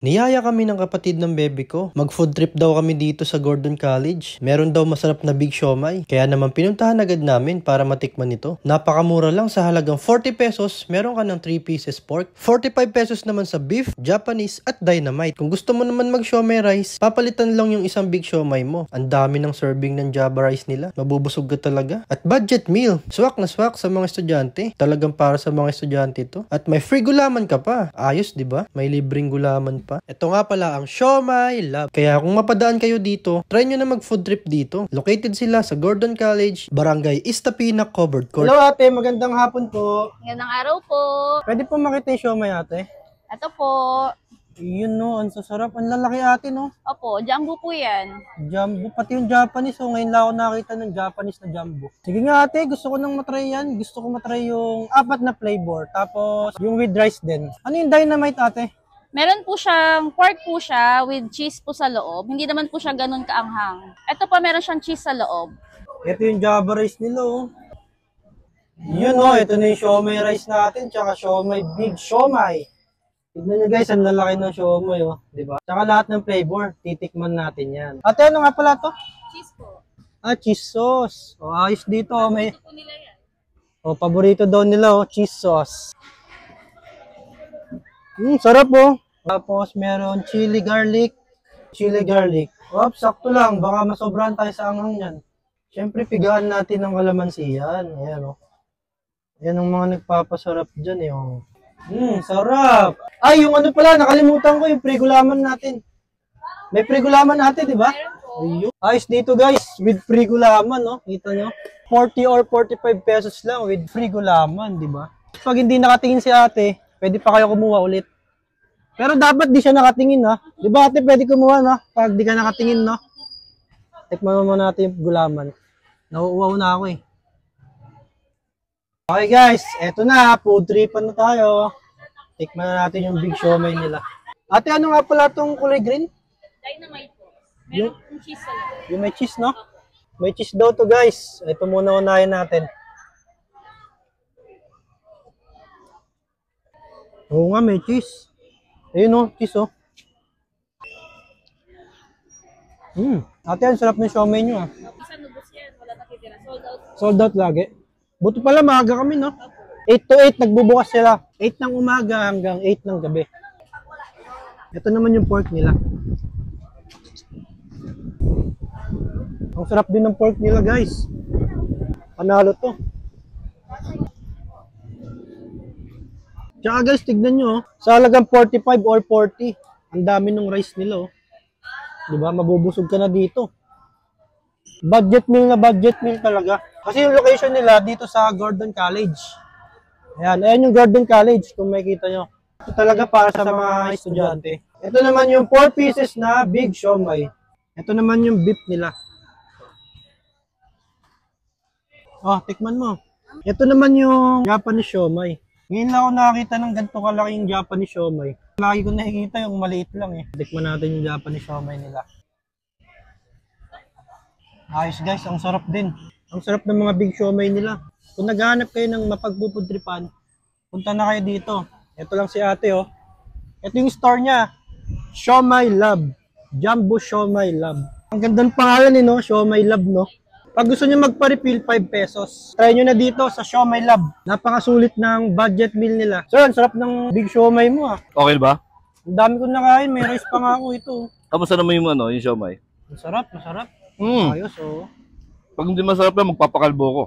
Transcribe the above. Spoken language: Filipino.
Niyaya kami ng kapatid ng bebe ko. Mag-food trip daw kami dito sa Gordon College. Meron daw masarap na big siomai. Kaya naman pinuntahan agad namin para matikman ito. Napakamura lang, sa halagang 40 pesos, meron ka ng 3 pieces pork. 45 pesos naman sa beef, Japanese at dynamite. Kung gusto mo naman mag-siomai rice, papalitan lang yung isang big siomai mo. Ang dami ng serving ng Java rice nila. Mabubusog ka talaga. At budget meal. Swak na swak sa mga estudyante. Talagang para sa mga estudyante ito. At may free gulaman ka pa. Ayos, di ba? May libreng gulaman pa. Ito nga pala ang Siomai Love. Kaya kung mapadaan kayo dito, try nyo na mag-food trip dito. Located sila sa Gordon College, Barangay Istapina, Covered Court. Hello ate, magandang hapon po. Magandang araw po. Pwede po makita yung siomai ate? Ito po. Yun no, ang sasarap. Ang lalaki ate no. Opo, jumbo po yan. Jumbo, pati yung Japanese. So ngayon lang ako nakita ng Japanese na jumbo. Sige nga ate, gusto ko nang matry yan. Gusto ko matry yung 4 na flavor. Tapos yung with rice din. Ano yung dynamite ate? Meron po siyang pork po siya with cheese po sa loob. Hindi naman po siya ganun kaanghang. Ito pa meron siyang cheese sa loob. Ito yung Java rice nila oh. Yun oh, ito na yung siomai rice natin. Tsaka siomai, big siomai. Tignan nyo guys, ang lalaki ng siomai oh. Diba? Tsaka lahat ng flavor, titikman natin yan. Ate, ano nga pala to? Cheese po. Ah, cheese sauce. O, ayos dito. May... Ito po nila yan. O, paborito daw nila oh, cheese sauce. Sarap oh. Tapos meron chili garlic. Chili garlic. Oops, sakto lang. Baka masobrahan tayo sa anghang yan. Siyempre, pigaan natin ng kalamansi yan. Ayan oh. Yan ang mga nagpapasarap dyan eh oh. Sarap. Ay, yung ano pala, nakalimutan ko yung pre-gulaman natin. May pre-gulaman natin, di ba? Ayos dito guys, with pre-gulaman, no? Kita nyo? 40 or 45 pesos lang with pre-gulaman, di ba? Pag hindi nakatingin si ate, pwede pa kayo kumuha ulit. Pero dapat di siya nakatingin, ha? Di ba ate, pwede kumuha, no? Pag di ka nakatingin, no? Tikman mo natin yung gulaman. Nauuwaw na ako, eh. Okay guys, eto na, food tripan na tayo. Tikman na natin yung big siomai nila. Ate, ano nga pala itong kulay green? Dynamite po. Meron yung cheese sa loob. Yung may cheese, no? May cheese daw to guys. Ito muna unahin natin. Oo nga, may cheese. Ayun oh, cheese oh. Ate, ang sarap ng siomai nyo ah. Isa nubos yan, wala nakitira. Sold out. Sold out lagi. Buto pala, maaga kami no? 8 to 8, nagbubukas sila. 8 ng umaga hanggang 8 ng gabi. Ito naman yung pork nila. Ang sarap din ng pork nila guys. Panalo to. Tsaka guys, tignan nyo. Sa halagang 45 or 40. Ang dami ng rice nila oh. Diba? Mabubusog ka na dito. Budget meal na budget meal talaga. Kasi yung location nila dito sa Gordon College. Ayan, ayan yung Gordon College kung makikita nyo. Ito talaga para sa mga estudyante. Ito naman yung 4 pieces na big siomai. Ito naman yung beef nila. Oh, tikman mo. Ito naman yung Japanese siomai. Ngayon lang ako nakakita ng ganito kalaking Japanese siomai. Lagi ko nakikita yung maliit lang eh. Tikman natin yung Japanese siomai nila. Ayos guys, ang sarap din. Ang sarap ng mga big siomai nila. Kung naghahanap kayo ng mapagpupudripan, punta na kayo dito. Ito lang si ate oh. Ito yung store niya. Siomai Love. Jumbo Siomai Love. Ang gandang pangalan no? Siomai Love no? Pag gusto niyo magpa-refill, 5 pesos. Try nyo na dito sa Siomai Love. Napakasulit ng budget meal nila. Sir, ang sarap ng big siomai mo ah. Okay ba? Ang dami ko nakain. May rice pa nga ako ito. Kamusta naman yung ano, yung siomai? Masarap, masarap. Mm. Ayos oh. Pag hindi masarap yan, magpapakalbo ko.